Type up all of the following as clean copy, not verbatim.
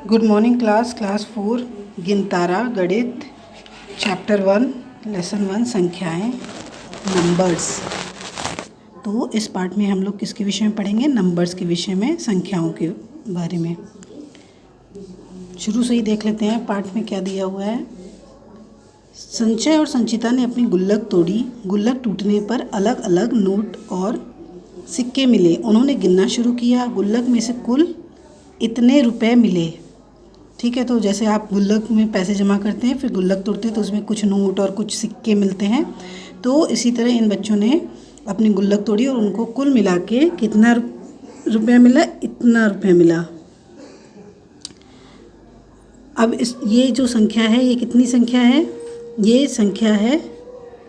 Good morning class 4 गिनतारा गणित chapter 1 lesson 1 संख्याएं numbers. तो इस पार्ट में हम लोग किसके विषय में पढ़ेंगे? नंबर्स के विषय में, संख्याओं के बारे में। शुरू से ही देख लेते हैं पार्ट में क्या दिया हुआ है। संजय और संचिता ने अपनी गुल्लक तोड़ी। गुल्लक टूटने पर अलग अलग नोट और सिक्के मिले। उन्होंने गिनना शुरू किया। गुल्लक में से कुल इतने रुपए मिले। ठीक है, तो जैसे आप गुल्लक में पैसे जमा करते हैं, फिर गुल्लक तोड़ते हैं तो उसमें कुछ नोट और कुछ सिक्के मिलते हैं। तो इसी तरह इन बच्चों ने अपनी गुल्लक तोड़ी और उनको कुल मिला के कितना रुपया मिला? इतना रुपया मिला। अब ये जो संख्या है, ये कितनी संख्या है? ये संख्या है,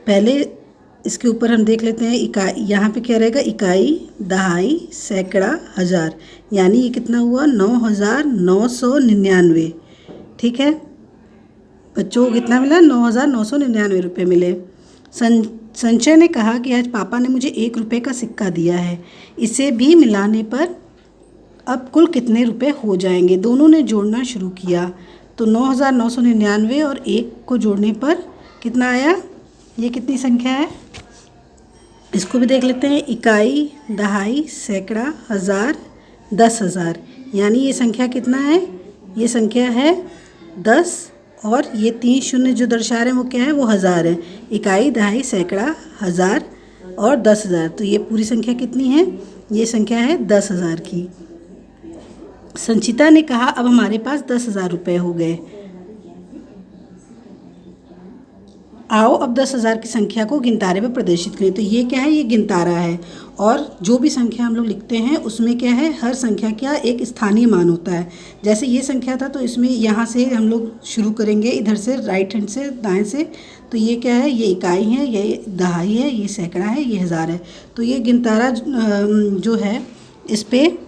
पहले इसके ऊपर हम देख लेते हैं इकाई। यहाँ पे क्या रहेगा? इकाई, दहाई, सैकड़ा, हज़ार। यानी ये कितना हुआ? 9,999। ठीक है, बच्चों को कितना मिला? 9,999 रुपये मिले। संजय ने कहा कि आज पापा ने मुझे 1 रुपये का सिक्का दिया है। इसे भी मिलाने पर अब कुल कितने रुपए हो जाएंगे? दोनों ने जोड़ना शुरू किया तो 9,999 और 1 को जोड़ने पर कितना आया? ये कितनी संख्या है? इसको भी देख लेते हैं। इकाई, दहाई, सैकड़ा, हज़ार, 10,000। यानी ये संख्या कितना है? ये संख्या है 10 और ये 3 शून्य जो दर्शा रहे हैं वो क्या है? वो हज़ार है। इकाई, दहाई, सैकड़ा, हज़ार और 10,000। तो ये पूरी संख्या कितनी है? ये संख्या है 10,000 की। संचिता ने कहा अब हमारे पास 10,000 रुपये हो गए। आओ अब 10,000 की संख्या को गिनतारे पर प्रदर्शित करें। तो ये क्या है? ये गिनतारा है। और जो भी संख्या हम लोग लिखते हैं उसमें क्या है? हर संख्या क्या एक स्थानीय मान होता है। जैसे ये संख्या था तो इसमें यहाँ से हम लोग शुरू करेंगे, इधर से राइट हैंड से दाएं से। तो ये क्या है? ये इकाई है, ये दहाई है, ये सैकड़ा है, ये हज़ार है। तो ये गिनतारा जो है इस पर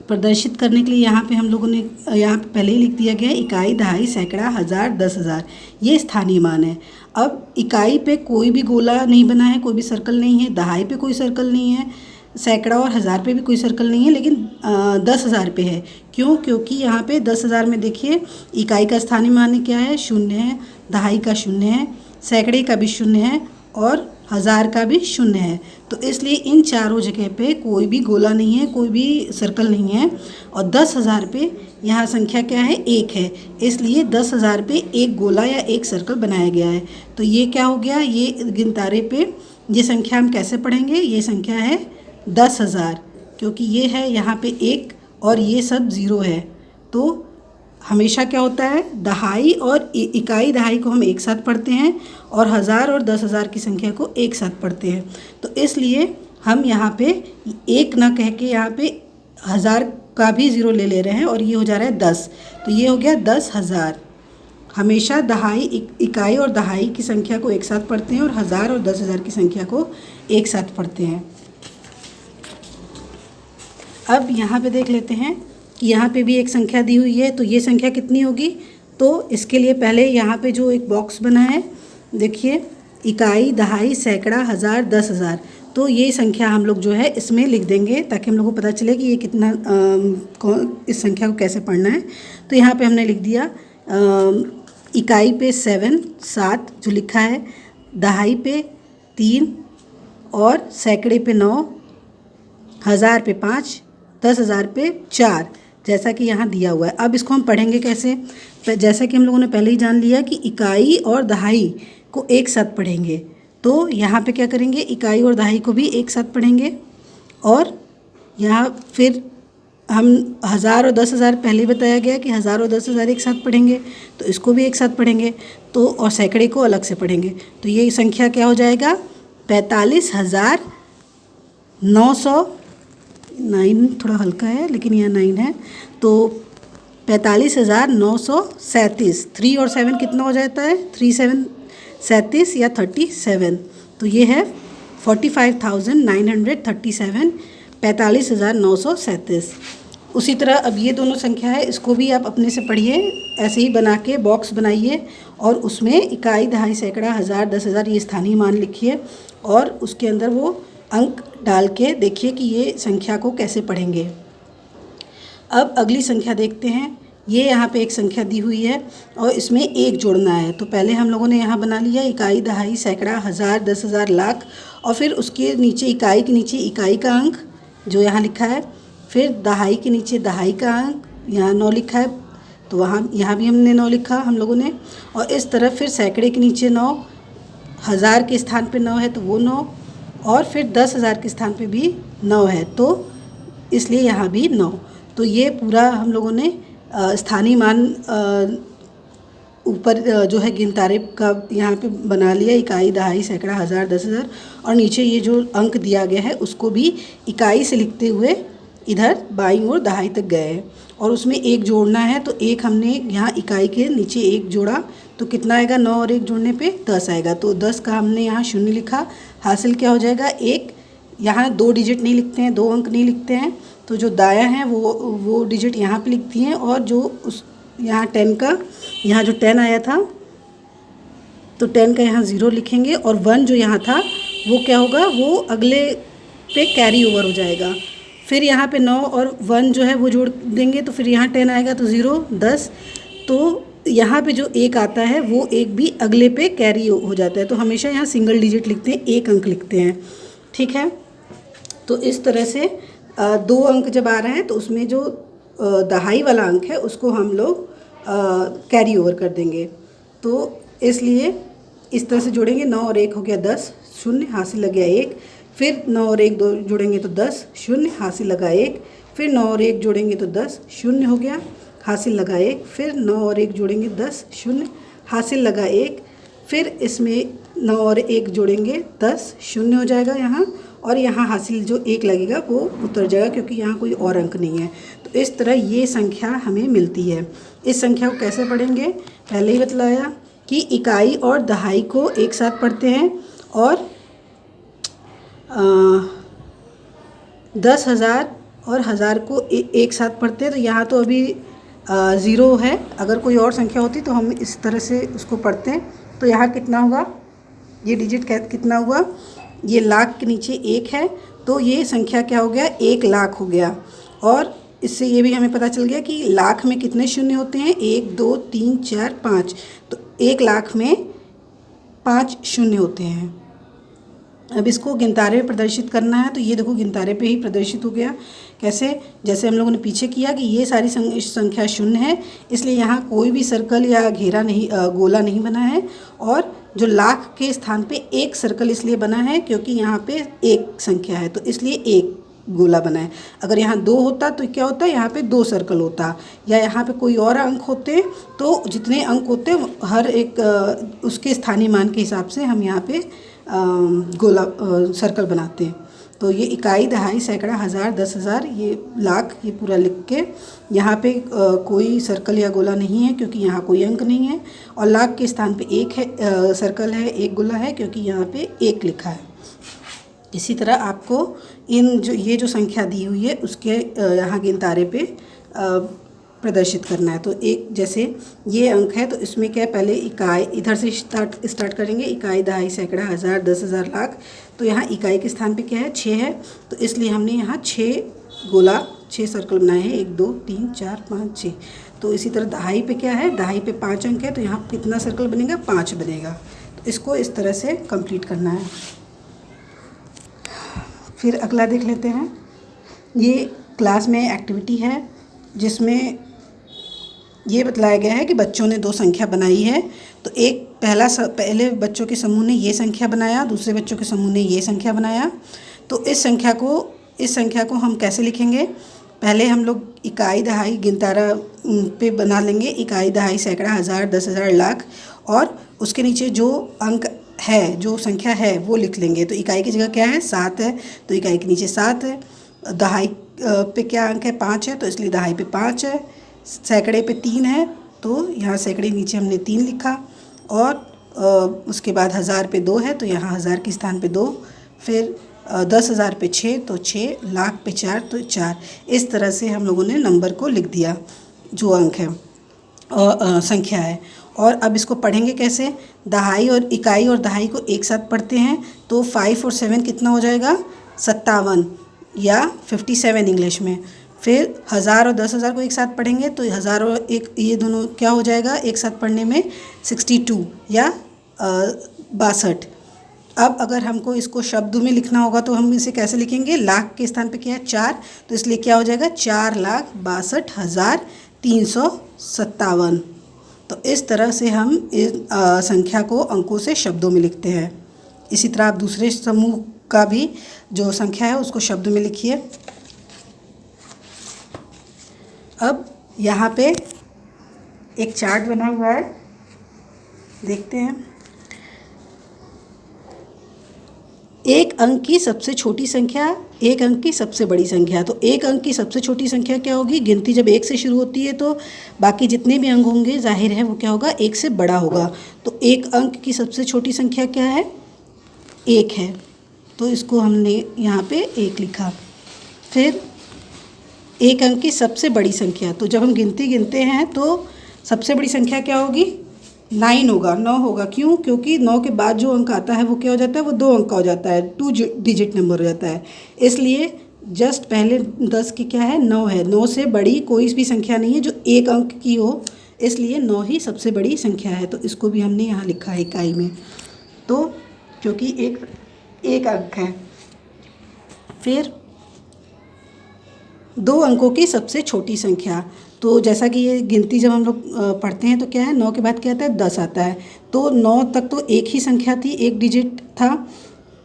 प्रदर्शित करने के लिए यहाँ पे हम लोगों ने यहाँ पे पहले ही लिख दिया गया है इकाई, दहाई, सैकड़ा, हज़ार, 10,000। ये स्थानीय मान है। अब इकाई पे कोई भी गोला नहीं बना है, कोई भी सर्कल नहीं है। दहाई पे कोई सर्कल नहीं है। सैकड़ा और हज़ार पे भी कोई सर्कल नहीं है, लेकिन 10,000 पे है। क्यों? क्योंकि यहाँ पे 10,000 में देखिए इकाई का स्थानीय मान क्या है? 0 है। दहाई का 0 है। सैकड़े का भी 0 है और हज़ार का भी 0 है। तो इसलिए इन चारों जगह पे कोई भी गोला नहीं है, कोई भी सर्कल नहीं है। और 10,000 पे यहाँ संख्या क्या है? 1 है। इसलिए 10,000 पे एक गोला या एक सर्कल बनाया गया है। तो ये क्या हो गया? ये गिनतारे पे ये संख्या हम कैसे पढ़ेंगे? ये संख्या है 10,000, क्योंकि ये है यहाँ पे 1 और ये सब 0 है। तो हमेशा क्या होता है? दहाई और इकाई, दहाई को हम एक साथ पढ़ते हैं और हज़ार और 10,000 की संख्या को एक साथ पढ़ते हैं। तो इसलिए हम यहाँ पे 1 ना कह के यहाँ पे हज़ार का भी 0 ले रहे हैं और ये हो जा रहा है 10। तो ये हो गया 10,000। हमेशा दहाई, इकाई और दहाई की संख्या को एक साथ पढ़ते हैं और हज़ार और 10,000 की संख्या को एक साथ पढ़ते हैं। अब यहाँ पे देख लेते हैं कि यहाँ पे भी एक संख्या दी हुई है। तो ये संख्या कितनी होगी? तो इसके लिए पहले यहाँ पे जो एक बॉक्स बना है, देखिए इकाई, दहाई, सैकड़ा, हज़ार, 10,000। तो ये संख्या हम लोग जो है इसमें लिख देंगे ताकि हम लोग को पता चले कि ये कितना इस संख्या को कैसे पढ़ना है। तो यहाँ पे हमने लिख दिया इकाई पे 7 जो लिखा है, दहाई पे 3 और सैकड़े पे 9, हज़ार पे 5, 10,000 पे 4, जैसा कि यहाँ दिया हुआ है। अब इसको हम पढ़ेंगे कैसे? जैसा कि हम लोगों ने पहले ही जान लिया कि इकाई और दहाई को एक साथ पढ़ेंगे। तो यहाँ पे क्या करेंगे? इकाई और दहाई को भी एक साथ पढ़ेंगे और यहाँ फिर हम हज़ार और 10,000 पहले ही बताया गया कि हज़ार और 10,000 एक साथ पढ़ेंगे, तो इसको भी एक साथ पढ़ेंगे। तो और सैकड़े को अलग से पढ़ेंगे। तो ये संख्या क्या हो जाएगा? 45,900। 9 थोड़ा हल्का है लेकिन यहाँ 9 है। तो 45,937। 3 और 7 कितना हो जाता है? 3 7 37 या 37। तो ये है 45,937, 45,937। उसी तरह अब ये दोनों संख्या है, इसको भी आप अपने से पढ़िए। ऐसे ही बना के बॉक्स बनाइए और उसमें इकाई, दहाई, सैकड़ा, हज़ार, 10,000 ये स्थानीय मान लिखिए और उसके अंदर वो अंक डाल के देखिए कि ये संख्या को कैसे पढ़ेंगे। अब अगली संख्या देखते हैं। ये यहाँ पे एक संख्या दी हुई है और इसमें एक जोड़ना है। तो पहले हम लोगों ने यहाँ बना लिया इकाई, दहाई, सैकड़ा, हज़ार, 10,000, लाख, और फिर उसके नीचे इकाई के नीचे इकाई का अंक जो यहाँ लिखा है, फिर दहाई के नीचे दहाई का अंक यहाँ 9 लिखा है, तो वहाँ यहाँ भी हमने 9 लिखा हम लोगों ने। और इस तरफ फिर सैकड़े के नीचे 9, हज़ार के स्थान पे 9 है तो वो 9, और फिर 10,000 के स्थान पे भी 9 है, तो इसलिए यहाँ भी 9। तो ये पूरा हम लोगों ने स्थानीय मान ऊपर जो है गिनतारे का यहाँ पे बना लिया, इकाई, दहाई, सैकड़ा, हज़ार, 10,000, और नीचे ये जो अंक दिया गया है उसको भी इकाई से लिखते हुए इधर बाईं ओर दहाई तक गए हैं। और उसमें एक जोड़ना है, तो एक हमने यहाँ इकाई के नीचे एक जोड़ा, तो कितना आएगा, 9 और 1 जोड़ने पे 10 आएगा। तो 10 का हमने यहाँ 0 लिखा, हासिल क्या हो जाएगा 1। यहाँ 2 डिजिट नहीं लिखते हैं, 2 अंक नहीं लिखते हैं, तो जो दायां है वो डिजिट यहाँ पे लिखती हैं, और जो उस यहाँ 10 का, यहाँ जो 10 आया था तो 10 का यहाँ 0 लिखेंगे, और 1 जो यहाँ था वो क्या होगा, वो अगले पे कैरी ओवर हो जाएगा। फिर यहाँ पे 9 और 1 जो है वो जोड़ देंगे, तो फिर यहाँ 10 आएगा, तो 0, 10, तो यहाँ पे जो 1 आता है वो 1 भी अगले पे कैरी हो जाता है। तो हमेशा यहाँ सिंगल डिजिट लिखते हैं, 1 अंक लिखते हैं, ठीक है। तो इस तरह से 2 अंक जब आ रहा है तो उसमें जो दहाई वाला अंक है उसको हम लोग कैरी ओवर कर देंगे। तो इसलिए इस तरह से जोड़ेंगे, 9 और 1 हो गया 10, 0 हासिल लग गया 1, फिर 9 और 1 जोड़ेंगे तो 10, 0 हासिल लगा 1, फिर 9 और 1 जोड़ेंगे तो 10, 0 हो गया, हासिल लगा 1, फिर 9 और 1 जोड़ेंगे 10, 0 हासिल लगा 1, फिर इसमें 9 और 1 जोड़ेंगे 10, 0 हो जाएगा यहाँ, और यहाँ हासिल जो 1 लगेगा वो उतर जाएगा क्योंकि यहाँ कोई और अंक नहीं है। तो इस तरह ये संख्या हमें मिलती है। इस संख्या को कैसे पढ़ेंगे, पहले ही बतलाया कि इकाई और दहाई को एक साथ पढ़ते हैं, और 10,000 और हज़ार को एक साथ पढ़ते हैं। तो यहाँ तो अभी 0 है, अगर कोई और संख्या होती तो हम इस तरह से उसको पढ़ते हैं। तो यहाँ कितना होगा, ये डिजिट कितना हुआ, ये लाख के नीचे 1 है, तो ये संख्या क्या हो गया, 1 लाख हो गया। और इससे ये भी हमें पता चल गया कि लाख में कितने शून्य होते हैं, 1, 2, 3, 4, 5, तो 1 लाख में 5 शून्य होते हैं। अब इसको गिनतारे में प्रदर्शित करना है, तो ये देखो गिनतारे पे ही प्रदर्शित हो गया। कैसे, जैसे हम लोगों ने पीछे किया कि ये सारी संख्या शून्य है, इसलिए यहाँ कोई भी सर्कल या घेरा नहीं, गोला नहीं बना है। और जो लाख के स्थान पे एक सर्कल इसलिए बना है क्योंकि यहाँ पे एक संख्या है, तो इसलिए एक गोला बना है। अगर यहाँ 2 होता तो क्या होता, यहाँ पे 2 सर्कल होता, या यहाँ पे कोई और अंक होते तो जितने अंक होते हर एक उसके स्थानीय मान के हिसाब से हम यहाँ पे गोला सर्कल बनाते हैं। तो ये इकाई, दहाई, सैकड़ा, हज़ार, 10,000, ये लाख, ये पूरा लिख के यहाँ पे कोई सर्कल या गोला नहीं है क्योंकि यहाँ कोई अंक नहीं है, और लाख के स्थान पे एक है, सर्कल है, एक गोला है क्योंकि यहाँ पे 1 लिखा है। इसी तरह आपको ये जो संख्या दी हुई है उसके यहाँ गिनतारे पे प्रदर्शित करना है। तो एक जैसे ये अंक है तो इसमें क्या है, पहले इकाई इधर से स्टार्ट करेंगे, इकाई, दहाई, सैकड़ा, हज़ार, 10,000, लाख। तो यहाँ इकाई के स्थान पे क्या है, 6 है, तो इसलिए हमने यहाँ 6 गोला, 6 सर्कल बनाए हैं, 1, 2, 3, 4, 5, 6। तो इसी तरह दहाई पे क्या है, दहाई पे 5 अंक है, तो यहाँ कितना सर्कल बनेगा, 5 बनेगा। तो इसको इस तरह से कंप्लीट करना है। फिर अगला देख लेते हैं। ये क्लास में एक्टिविटी है जिसमें ये बतलाया गया है कि बच्चों ने 2 संख्या बनाई है। तो एक पहले बच्चों के समूह ने ये संख्या बनाया, दूसरे बच्चों के समूह ने ये संख्या बनाया। तो इस संख्या को हम कैसे लिखेंगे, पहले हम लोग इकाई, दहाई, गिनतारा पे बना लेंगे, इकाई, दहाई, सैकड़ा, हज़ार, 10,000, लाख, और उसके नीचे जो अंक है, जो संख्या है वो लिख लेंगे। तो इकाई की जगह क्या है, 7 है, तो इकाई के नीचे 7 है। दहाई पे क्या अंक है, 5 है, तो इसलिए दहाई पे 5 है। सैकड़े पे 3 है, तो यहाँ सैकड़े नीचे हमने 3 लिखा, और उसके बाद हज़ार पे 2 है, तो यहाँ हज़ार के स्थान पे 2, फिर 10,000 पे 6, तो 6, लाख पे 4, तो 4। इस तरह से हम लोगों ने नंबर को लिख दिया, जो अंक है और संख्या है। और अब इसको पढ़ेंगे कैसे, दहाई और इकाई और दहाई को एक साथ पढ़ते हैं, तो 5 और 7 कितना हो जाएगा, 57 या 57 इंग्लिश में। फिर 1000 और 10,000 को एक साथ पढ़ेंगे तो 1000 और एक ये दोनों क्या हो जाएगा एक साथ पढ़ने में 62 या 62। अब अगर हमको इसको शब्द में लिखना होगा तो हम इसे कैसे लिखेंगे, लाख के स्थान पे क्या है 4, तो इसलिए क्या हो जाएगा 4,62,357। तो इस तरह से हम इस संख्या को अंकों से शब्दों में लिखते हैं। इसी तरह आप दूसरे समूह का भी जो संख्या है उसको शब्द में लिखिए। अब यहाँ पे एक चार्ट बना हुआ है, देखते हैं। एक अंक की सबसे छोटी संख्या, एक अंक की सबसे बड़ी संख्या। तो एक अंक की सबसे छोटी संख्या क्या होगी, गिनती जब 1 से शुरू होती है तो बाकी जितने भी अंक होंगे जाहिर है वो क्या होगा 1 से बड़ा होगा। तो एक अंक की सबसे छोटी संख्या क्या है, 1 है, तो इसको हमने यहाँ पे 1 लिखा। फिर एक अंक की सबसे बड़ी संख्या, तो जब हम गिनती गिनते हैं तो सबसे बड़ी संख्या क्या होगी, 9 होगा, 9 होगा। क्यों, क्योंकि 9 के बाद जो अंक आता है वो क्या हो जाता है, वो 2 अंक का हो जाता है, 2 डिजिट नंबर हो जाता है। इसलिए जस्ट पहले 10 की क्या है 9 है, 9 से बड़ी कोई भी संख्या नहीं है जो 1 अंक की हो, इसलिए 9 ही सबसे बड़ी संख्या है। तो इसको भी हमने यहाँ लिखा है इकाई में, तो क्योंकि एक अंक है। फिर 2 अंकों की सबसे छोटी संख्या, तो जैसा कि ये गिनती जब हम लोग पढ़ते हैं तो क्या है 9 के बाद क्या आता है 10 आता है। तो 9 तक तो एक ही संख्या थी, एक डिजिट था।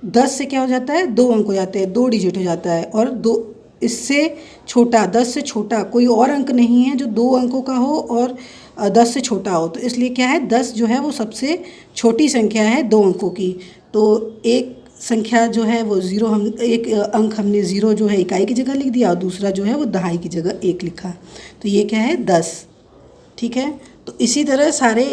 10 से क्या हो जाता है 2 अंक हो जाते हैं, 2 डिजिट हो जाता है। और 2 इससे छोटा, 10 से छोटा कोई और अंक नहीं है जो 2 अंकों का हो और 10 से छोटा हो। तो इसलिए क्या है 10 जो है वो सबसे छोटी संख्या है 2 अंकों की। तो एक संख्या जो है वो 0, हम एक अंक हमने 0 जो है इकाई की जगह लिख दिया और दूसरा जो है वो दहाई की जगह 1 लिखा। तो ये क्या है 10, ठीक है। तो इसी तरह सारे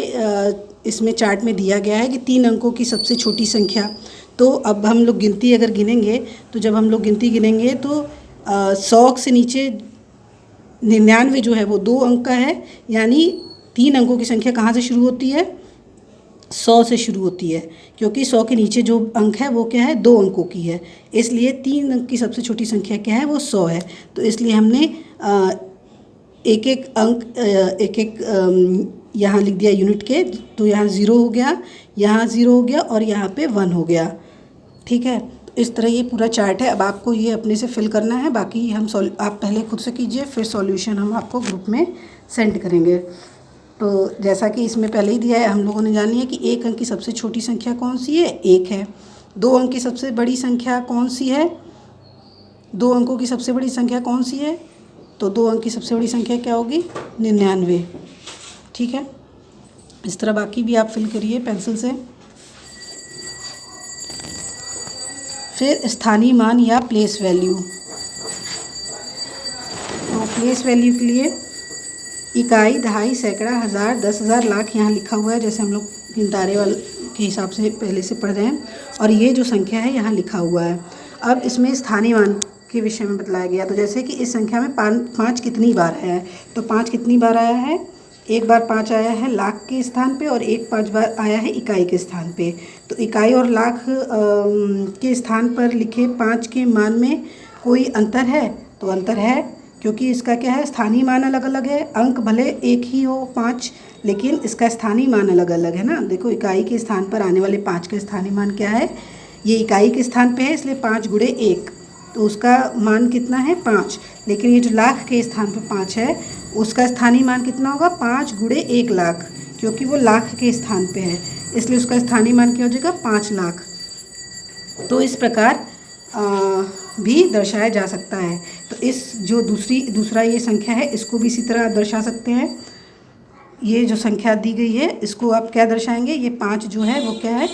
इसमें चार्ट में दिया गया है कि 3 अंकों की सबसे छोटी संख्या। तो अब हम लोग गिनती अगर गिनेंगे तो जब हम लोग गिनती गिनेंगे तो 100 से नीचे 99 जो है वो 2 अंक का है, यानी 3 अंकों की संख्या कहाँ से शुरू होती है, 100 से शुरू होती है। क्योंकि 100 के नीचे जो अंक है वो क्या है 2 अंकों की है, इसलिए 3 अंक की सबसे छोटी संख्या क्या है वो 100 है। तो इसलिए हमने एक एक अंक यहाँ लिख दिया यूनिट के। तो यहाँ 0 हो गया, यहाँ 0 हो गया और यहाँ पे 1 हो गया, ठीक है। तो इस तरह ये पूरा चार्ट है। अब आपको ये अपने से फिल करना है, बाकी हम आप पहले खुद से कीजिए, फिर सॉल्यूशन हम आपको ग्रुप में सेंड करेंगे। तो जैसा कि इसमें पहले ही दिया है, हम लोगों ने जान लिया कि एक अंक की सबसे छोटी संख्या कौन सी है, 1 है। 2 अंक की सबसे बड़ी संख्या कौन सी है, 2 अंकों की सबसे बड़ी संख्या कौन सी है, तो 2 अंक की सबसे बड़ी संख्या क्या होगी 99, ठीक है। इस तरह बाकी भी आप फिल करिए पेंसिल से। फिर स्थानीय मान या प्लेस वैल्यू। तो प्लेस वैल्यू के लिए इकाई, दहाई, सैकड़ा, हज़ार, 10,000, लाख यहाँ लिखा हुआ है, जैसे हम लोग गिनतारे वाले के हिसाब से पहले से पढ़ रहे हैं। और ये जो संख्या है यहाँ लिखा हुआ है। अब इसमें स्थानीय मान के विषय में बतलाया गया। तो जैसे कि इस संख्या में 5 कितनी बार आया है, तो 5 कितनी बार आया है, एक बार 5 आया है लाख के स्थान पे और एक 5 बार आया है इकाई के स्थान पे। तो इकाई और लाख के स्थान पर लिखे 5 के मान में कोई अंतर है, तो अंतर है, क्योंकि इसका क्या है स्थानीय मान अलग अलग है। अंक भले एक ही हो 5, लेकिन इसका स्थानीय मान अलग अलग है ना। देखो इकाई के स्थान पर आने वाले 5 का स्थानीय मान क्या है, ये इकाई के स्थान पे है इसलिए 5 गुणे 1, तो उसका मान कितना है 5। लेकिन ये जो लाख के स्थान पर 5 है उसका स्थानीय मान कितना होगा 5 गुणे 1 लाख, क्योंकि वो लाख के स्थान पे है इसलिए उसका स्थानीय मान क्या हो जाएगा 5 लाख। तो इस प्रकार भी दर्शाया जा सकता है। तो इस जो दूसरा ये संख्या है इसको भी इसी तरह आप दर्शा सकते हैं। ये जो संख्या दी गई है इसको आप क्या दर्शाएंगे, ये 5 जो है वो क्या है,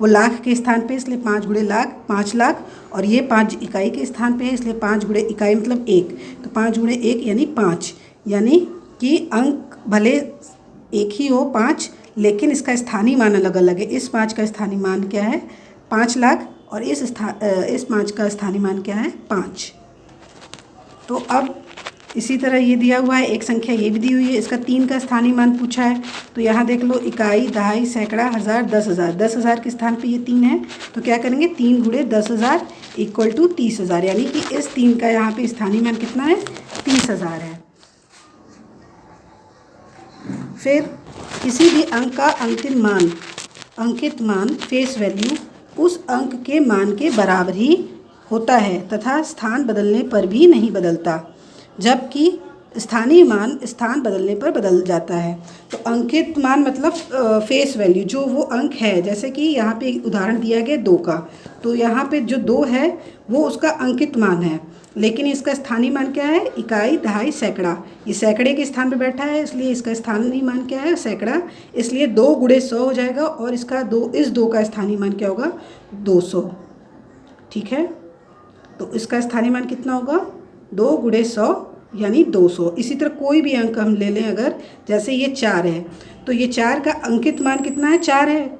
वो लाख के स्थान पे इसलिए 5 गुणे लाख 5 लाख, और ये 5 इकाई के स्थान पे है इसलिए 5 गुणे इकाई मतलब 1, तो 5 गुणे 1 यानी 5, यानी कि अंक भले एक ही हो 5, लेकिन इसका स्थानीय मान अलग अलग है। इस 5 का स्थानीय मान क्या है 5 लाख और इस 5 का स्थानीय मान क्या है 5। तो अब इसी तरह ये दिया हुआ है, एक संख्या ये भी दी हुई है, इसका 3 का स्थानीय मान पूछा है। तो यहाँ देख लो इकाई, दहाई, सैकड़ा, हज़ार, 10,000, 10,000 के स्थान पे ये 3 है, तो क्या करेंगे 3 गुणे 10,000 इक्वल टू 30,000, यानी कि इस 3 का यहाँ पे स्थानीय मान कितना है 20,000 है। फिर किसी भी अंक का अंकित मान फेस वैल्यू उस अंक के मान के बराबर ही होता है तथा स्थान बदलने पर भी नहीं बदलता, जबकि स्थानीय मान स्थान बदलने पर बदल जाता है। तो अंकित मान मतलब फेस वैल्यू, जो वो अंक है, जैसे कि यहाँ पे एक उदाहरण दिया गया 2 का, तो यहाँ पे जो 2 है वो उसका अंकित मान है, लेकिन इसका स्थानीय मान क्या है? इकाई, दहाई, सैकड़ा। ये सैकड़े के स्थान पे बैठा है, इसलिए इसका स्थानीय मान क्या है? सैकड़ा। इसलिए 2 गुणे 100 हो जाएगा और इसका इस 2 का स्थानीय मान क्या होगा? 200। ठीक है, तो इसका स्थानीय मान कितना होगा? 2 गुणे 100 यानी 200। इसी तरह कोई भी अंक हम ले लें, अगर जैसे ये 4 है तो ये 4 का अंकित मान कितना है? 4 है।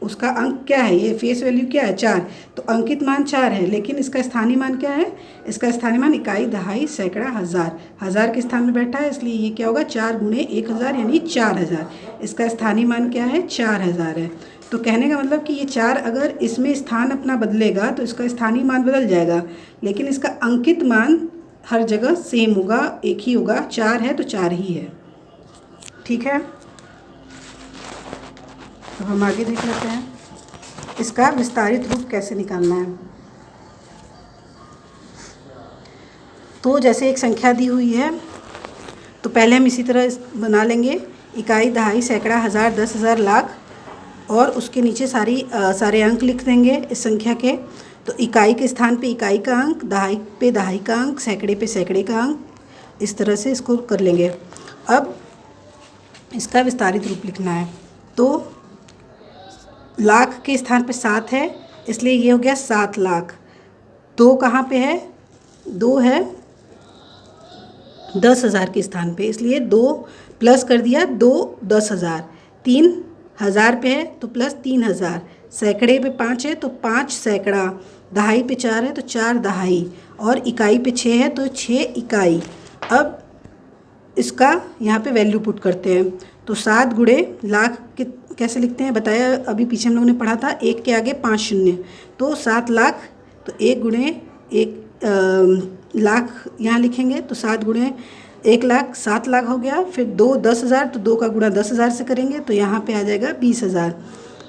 उसका अंक क्या है? ये फेस वैल्यू क्या है? 4। तो अंकित मान 4 है, लेकिन इसका स्थानीय मान क्या है? इसका स्थानीय मान इकाई, दहाई, सैकड़ा, हज़ार। हज़ार के स्थान में बैठा है, इसलिए ये क्या होगा? 4 गुणे 1000 यानी 4000। इसका स्थानीय मान क्या है? 4000 है। तो कहने का मतलब कि ये 4 अगर इसमें स्थान अपना बदलेगा तो इसका स्थानीय मान बदल जाएगा, लेकिन इसका अंकित मान हर जगह सेम होगा, एक ही होगा। 4 है तो 4 ही है। ठीक है, तो हम आगे देख लेते हैं इसका विस्तारित रूप कैसे निकालना है। तो जैसे एक संख्या दी हुई है, तो पहले हम इसी तरह बना लेंगे, इकाई, दहाई, सैकड़ा, हज़ार, 10,000, लाख, और उसके नीचे सारे अंक लिख देंगे इस संख्या के। तो इकाई के स्थान पे इकाई का अंक, दहाई पे दहाई का अंक, सैकड़े पे सैकड़े का अंक, इस तरह से इसको कर लेंगे। अब इसका विस्तारित रूप लिखना है। तो लाख के स्थान पे 7 है, इसलिए ये हो गया 7 लाख। 2 कहाँ पे है? 2 है 10,000 के स्थान पे, इसलिए 2 प्लस कर दिया, 2 10,000। 3 हज़ार पे है तो प्लस 3000। सैकड़े पे 5 है तो 5 सैकड़ा। दहाई पे 4 है तो 4 दहाई, और इकाई पे 6 है तो 6 इकाई। अब इसका यहाँ पे वैल्यू पुट करते हैं। तो 7 गुणे लाख के कैसे लिखते हैं बताया अभी, पीछे हम लोगों ने पढ़ा था, 1 के आगे 5 शून्य, तो 7 लाख। तो 1 गुणे 1 लाख यहाँ लिखेंगे, तो 7 गुणे 1 लाख 7 लाख हो गया। फिर 2 10,000, तो 2 का गुणा 10,000 से करेंगे तो यहाँ पे आ जाएगा 20,000।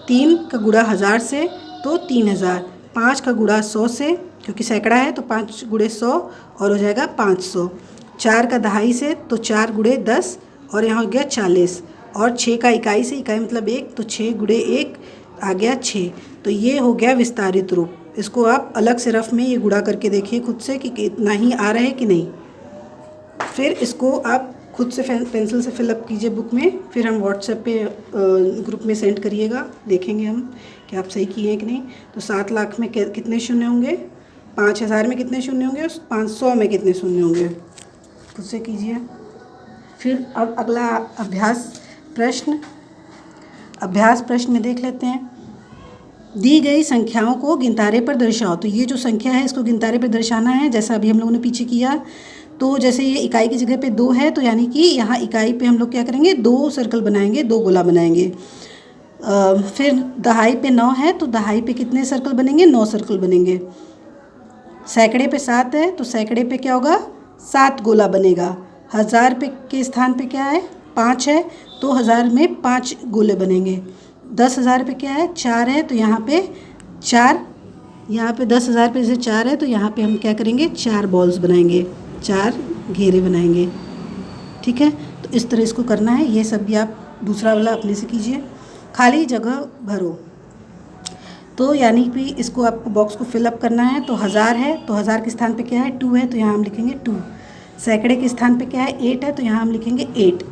3 का गुणा 1000 से तो 3000। 5 का गुणा 100 से, क्योंकि सैकड़ा है तो 5 गुणे 100 और हो जाएगा 500। 4 का दहाई से तो 4 गुणे 10 और यहाँ हो गया 40। और 6 का इकाई से, इकाई मतलब 1, तो 6 गुणे 1 आ गया 6। तो ये हो गया विस्तारित रूप। इसको आप अलग से रफ में ये गुणा करके देखिए खुद से कि इतना ही आ रहा है कि नहीं। फिर इसको आप खुद से पेंसिल से फिलअप कीजिए बुक में, फिर हम व्हाट्सएप पे ग्रुप में सेंड करिएगा, देखेंगे हम कि आप सही किए हैं कि नहीं। तो 7 लाख में कितने शून्य होंगे? 5000 में कितने शून्य होंगे? 500 में कितने शून्य होंगे? खुद से कीजिए। फिर अब अगला अभ्यास प्रश्न में देख लेते हैं। दी गई संख्याओं को गिनतारे पर दर्शाओ। तो ये जो संख्या है इसको गिनतारे पर दर्शाना है, जैसा अभी हम लोगों ने पीछे किया। तो जैसे ये इकाई की जगह पे 2 है, तो यानी कि यहाँ इकाई पे हम लोग क्या करेंगे? 2 सर्कल बनाएंगे, 2 गोला बनाएंगे। फिर दहाई पे 9 है, तो दहाई पे कितने सर्कल बनेंगे? 9 सर्कल बनेंगे। सैकड़े पे 7 है, तो सैकड़े पे क्या होगा? 7 गोला बनेगा। 1000 पे के स्थान पे क्या है? 5 है, तो 1000 में 5 गोले बनेंगे। 10,000 पे क्या है? 4 है, तो यहाँ पे 4, यहाँ पे 10,000 पे जैसे 4 है तो यहाँ पे हम क्या करेंगे? 4 बॉल्स बनाएंगे, 4 घेरे बनाएंगे। ठीक है, तो इस तरह इसको करना है। ये सब भी आप दूसरा वाला अपने से कीजिए। खाली जगह भरो, तो यानी कि इसको आपको बॉक्स को फिलअप करना है। तो 1000 है, तो 1000 के स्थान पे क्या है? 2 है, तो यहाँ हम लिखेंगे 2। सैकड़े के स्थान पे क्या है? 8 है, तो यहाँ हम लिखेंगे 8।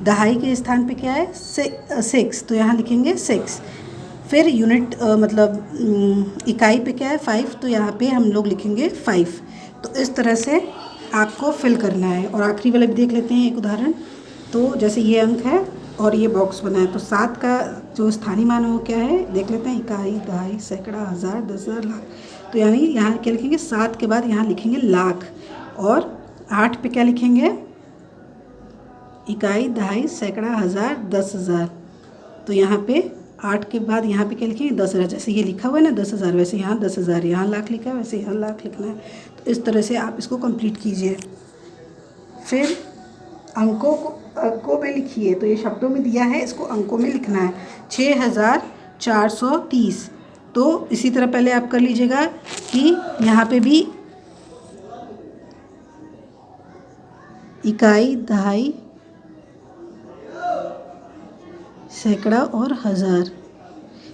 दहाई के स्थान पे क्या है? 6, तो यहाँ लिखेंगे 6। फिर यूनिट मतलब इकाई पे क्या है? 5, तो यहाँ पे हम लोग लिखेंगे 5। तो इस तरह से आपको फिल करना है। और आखिरी वाला भी देख लेते हैं एक उदाहरण। तो जैसे ये अंक है और ये बॉक्स बना है, तो 7 का जो स्थानीय मान है वो क्या है? देख लेते हैं, इकाई, दहाई, सैकड़ा, हज़ार, 10,000, लाख। तो यानी यहाँ क्या लिखेंगे? 7 के बाद यहाँ लिखेंगे लाख। और 8 पे क्या लिखेंगे? इकाई, दहाई, सैकड़ा, हज़ार, 10,000। तो यहाँ पे 8 के बाद यहाँ पे क्या लिखेंगे? 10,000। जैसे ये लिखा हुआ है ना 10,000, वैसे यहाँ 10,000, यहाँ लाख लिखा है, वैसे यहाँ लाख लिखना है। तो इस तरह से आप इसको कंप्लीट कीजिए। फिर अंकों में लिखिए, तो ये शब्दों में दिया है, इसको अंकों में लिखना है 6430। तो इसी तरह पहले आप कर लीजिएगा कि यहाँ पे भी इकाई, दहाई, सैकड़ा और हज़ार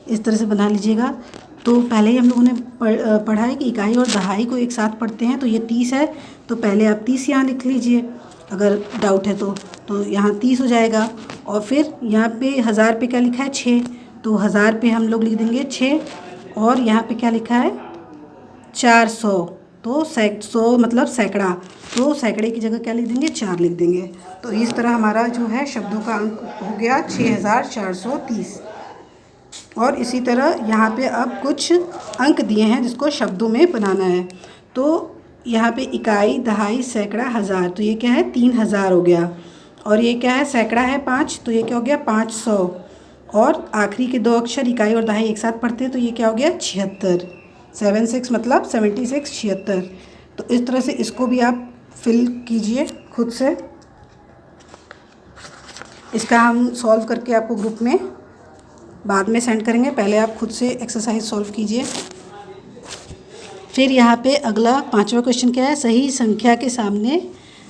इस तरह से बना लीजिएगा। तो पहले ही हम लोगों ने पढ़ा है कि इकाई और दहाई को एक साथ पढ़ते हैं, तो ये 30 है, तो पहले आप 30 यहाँ लिख लीजिए अगर डाउट है तो यहाँ 30 हो जाएगा। और फिर यहाँ पे 1000 पे क्या लिखा है 6, तो 1000 पे हम लोग लिख देंगे 6। और यहाँ पे क्या लिखा है 400, तो 100 मतलब सैकड़ा, तो सैकड़े की जगह क्या लिख देंगे 4 लिख देंगे। तो इस तरह हमारा जो है शब्दों का अंक हो गया 6430। और इसी तरह यहाँ पे अब कुछ अंक दिए हैं जिसको शब्दों में बनाना है। तो यहाँ पे इकाई, दहाई, सैकड़ा, हज़ार, तो ये क्या है 3000 हो गया। और ये क्या है सैकड़ा है 5, तो ये क्या हो गया 500। और आखिरी के 2 अक्षर इकाई और दहाई एक साथ पढ़ते हैं, तो ये क्या हो गया 76। 76 मतलब 76 76। तो इस तरह से इसको भी आप फिल कीजिए खुद से। इसका हम सॉल्व करके आपको ग्रुप में बाद में सेंड करेंगे, पहले आप खुद से एक्सरसाइज सॉल्व कीजिए। फिर यहाँ पे अगला 5वां क्वेश्चन क्या है, सही संख्या के सामने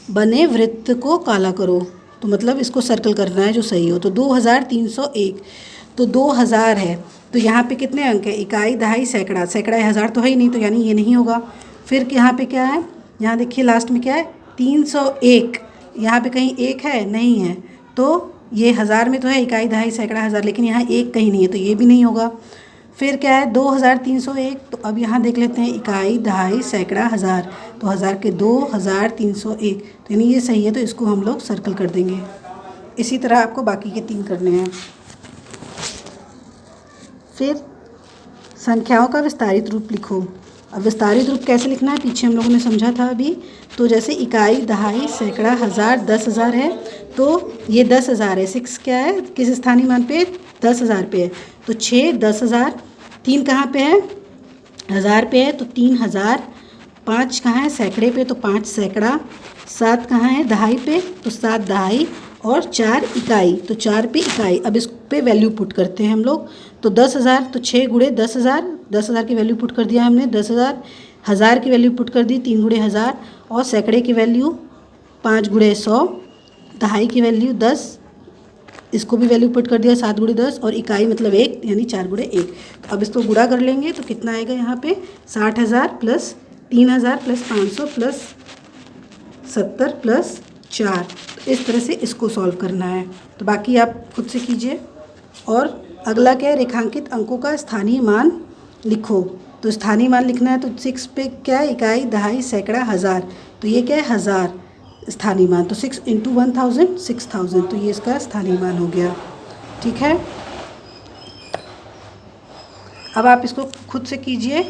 बने वृत्त को काला करो। तो मतलब इसको सर्कल करना है जो सही हो। तो 2301, तो 2000 है, तो यहाँ पे कितने अंक है इकाई, दहाई, सैकड़ा, सैकड़ा है 1000 तो है ही नहीं, तो यानी ये नहीं होगा। फिर यहाँ पे क्या है, यहाँ देखिए लास्ट में क्या है 301, यहाँ पे कहीं 1 है नहीं है, तो ये 1000 में तो है इकाई, दहाई, सैकड़ा, हज़ार, लेकिन यहाँ 1 कहीं नहीं है, तो ये भी नहीं होगा। फिर क्या है 2301, तो अब यहाँ देख लेते हैं इकाई, दहाई, सैकड़ा, हज़ार, तो 1000 के 2301, तो यानी ये सही है, तो इसको हम लोग सर्कल कर देंगे। इसी तरह आपको बाकी के 3 करने हैं। फिर संख्याओं का विस्तारित रूप लिखो। अब विस्तारित रूप कैसे लिखना है पीछे हम लोगों ने समझा था अभी। तो जैसे इकाई, दहाई, सैकड़ा, हज़ार, 10,000 है, तो ये 10,000 है। 6 क्या है किस स्थानीय मान पे 10,000 पे है, तो 6 10,000। 3 कहाँ पे है 1000 पे है, तो 3000। 5 कहाँ है सैकड़े पे, तो 5 सैकड़ा। 7 कहाँ है दहाई पे, तो 7 दहाई। और 4 इकाई, तो 4 पे इकाई। अब इस पे वैल्यू पुट करते हैं हम लोग। तो 10,000, तो 6 गुणे 10,000, 10,000 की वैल्यू पुट कर दिया हमने 10,000। हज़ार की वैल्यू पुट कर दी 3 गुणे 1000। और सैकड़े की वैल्यू 5 गुणे 100। दहाई की वैल्यू 10, इसको भी वैल्यू पुट कर दिया 7 गुणे 10। और इकाई मतलब 1, यानी 4 गुणे 1। तो अब इसको गुणा कर लेंगे तो कितना आएगा यहाँ पे 60,000 प्लस 3,000 प्लस 500 प्लस 70 प्लस 4। तो इस तरह से इसको सॉल्व करना है। तो बाकी आप खुद से कीजिए। और अगला क्या है, रेखांकित अंकों का स्थानीय मान लिखो। तो स्थानीय मान लिखना है, तो 6 पे क्या है इकाई, दहाई, सैकड़ा, हज़ार, तो ये क्या है 1000 स्थानीय मान। तो 6 × 1000 6000, तो ये इसका स्थानीय मान हो गया। ठीक है, अब आप इसको खुद से कीजिए।